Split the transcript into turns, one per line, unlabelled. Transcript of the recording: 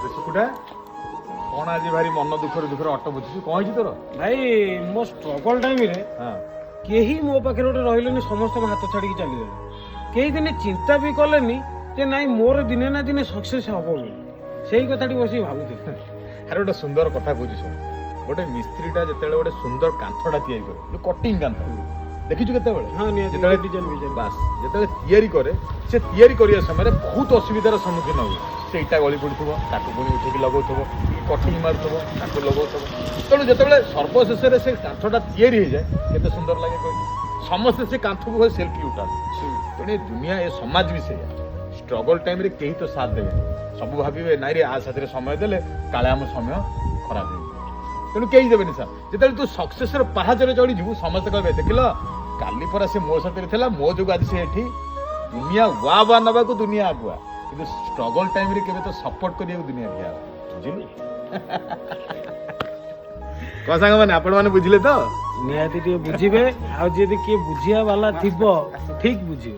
କୁଟା କଣ ଆଜି ଭାରି ମନ ଦୁଃଖରେ ଅଟ ବୁଝୁଛୁ କଣ ହେଇଛି ତୋର?
ଭାଇ ମୋ ଷ୍ଟ୍ରଗଲ ଟାଇମରେ
ହଁ
କେହି ମୋ ପାଖରେ ଗୋଟେ ରହିଲେନି, ସମସ୍ତେ ମୋ ହାତ ଛାଡିକି ଚାଲିଗଲେ। କେହି ଦିନେ ଚିନ୍ତା ବି କଲେନି ଯେ ନାଇଁ ମୋର ଦିନେ ନା ଦିନେ ସକ୍ସେସ୍ ହବ ବୋଲି। ସେଇ କଥାଟି ବସିକି ଭାବୁଥିଲି।
ଆରେ ଗୋଟେ ସୁନ୍ଦର କଥା କହୁଛି ଶୁଣ। ଗୋଟେ ମିସ୍ତ୍ରୀଟା ଯେତେବେଳେ ଗୋଟେ ସୁନ୍ଦର କାନ୍ଥଟା ତିଆରି କରେ, ଯୋଉ କଟିଂ କାନ୍ଥ ଦେଖିଛୁ କେତେବେଳେ?
ହଁ ନିହାତି
ଯେତେବେଳେ
ଡିଜାଇନ
ବାସ୍ ଯେତେବେଳେ ତିଆରି କରେ, ସେ ତିଆରି କରିବା ସମୟରେ ବହୁତ ଅସୁବିଧାର ସମ୍ମୁଖୀନ ହୁଏ। ସେ ଇଟା ଗଳି ପଡ଼ିଥିବ, ତାକୁ ପୁଣି ଉଠେଇକି ଲଗାଉଥିବ, କଟିଂ ମାରୁଥିବ, ତାକୁ ଲଗାଉଥିବ। ତେଣୁ ଯେତେବେଳେ ସର୍ବଶେଷରେ ସେ କାନ୍ଥଟା ତିଆରି ହେଇଯାଏ, କେତେ ସୁନ୍ଦର ଲାଗେ କହିଲେ। ସମସ୍ତେ ସେ କାନ୍ଥକୁ ସେଲ୍ଫି ଉଠାନ୍ତି। ତେଣୁ ଏ ଦୁନିଆ ଏ ସମାଜ ବି ସେଇଆ। ଷ୍ଟ୍ରଗଲ ଟାଇମରେ କେହି ତ ସାଥ ଦେବେନି। ସବୁ ଭାବିବେ ନାଇଁ ରେ ଆ ସାଥିରେ ସମୟ ଦେଲେ କାଳେ ଆମ ସମୟ ଖରାପ ହେଇଯିବ। ତେଣୁ କେହି ଦେବେନି ସାର୍। ଯେତେବେଳେ ତୁ ସକ୍ସେସର ପାହାଚରେ ଚଢ଼ିଯିବୁ, ସମସ୍ତେ କହିବେ ଦେଖିଲ କାଲି ପରା ସେ ମୋ ସାଥିରେ ଥିଲା, ମୋ ଯୋଗୁଁ ଆଜି ସେ ଏଠି। ଦୁନିଆ ୱା ନେବାକୁ ଦୁନିଆ ଆଗୁଆ, କିନ୍ତୁ ଷ୍ଟ୍ରଗଲ ଟାଇମରେ କେବେ ତ ସପୋର୍ଟ କରିବାକୁ ଦୁନିଆ ଠିଆ ହେବ। ବୁଝିଲୁ? କଣ ସାଙ୍ଗମାନେ ଆପଣମାନେ ବୁଝିଲେ ତ?
ନିହାତି ଟିକେ ବୁଝିବେ, ଆଉ ଯଦି କିଏ ବୁଝିବା ବାଲା ଥିବ ଠିକ ବୁଝିବ।